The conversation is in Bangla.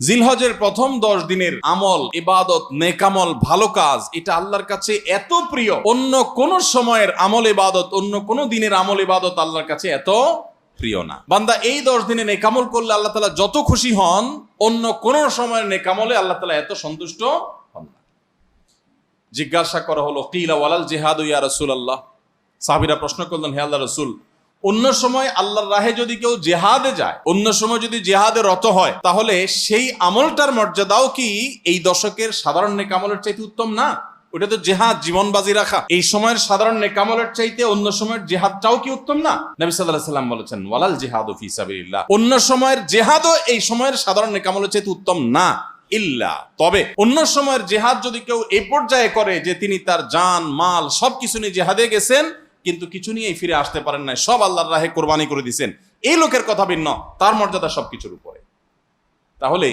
জিলহজের প্রথম 10 দিনের আমল, ইবাদত, নেকামল, ভালো কাজ, এটা আল্লাহর কাছে এত প্রিয়, অন্য কোন সময়ের আমল ইবাদত, অন্য কোন দিনের আমল ইবাদত আল্লাহর কাছে এত প্রিয় না। বান্দা এই 10 দিনে নেকামল করলে আল্লাহ তাআলা যত খুশি হন, অন্য কোন সময়ের নেকামলে আল্লাহ তাআলা এত সন্তুষ্ট হন না। জিজ্ঞাসা করা হলো, কিলা ওয়ালাল জিহাদু ইয়া রাসূলুল্লাহ। সাহাবীরা প্রশ্ন করলেন, হে আল্লাহর রাসূল, অন্য সময় আল্লাহর রাহে যদি কেউ জেহাদে যায়, অন্য সময় যদি জেহাদে রত হয়, তাহলে সেই আমলটার মর্যাদাও কি এই দশকের সাধারণ নেকামলের চাইতে উত্তম না? ওটা তো জেহাদ, জীবন বাজি রাখা। এই সময়ের সাধারণ নেকামলের চাইতে অন্য সময়ের জেহাদটাও কি উত্তম না? নবী সাল্লাল্লাহু আলাইহি ওয়াসাল্লাম বলেছেন, ওয়ালাল জিহাদু ফি সাবিলিল্লাহ, অন্য সময়ের জেহাদও এই সময়ের সাধারণ নেকামলের চাইতে উত্তম না, ইল্লা, তবে অন্য সময়ের জেহাদ যদি কেউ এই পর্যায়ে করে যে তিনি তার জান মাল সবকিছু নিয়ে জেহাদে গেছেন, কিন্তু কিছু নিয়েই ফিরে আসতে পারেন নাই, সব আল্লাহর রাহে কোরবানি করে দিয়েছেন, এই লোকের কথা ভিন্ন, তার মর্যাদা সবকিছুর উপরে। তাহলে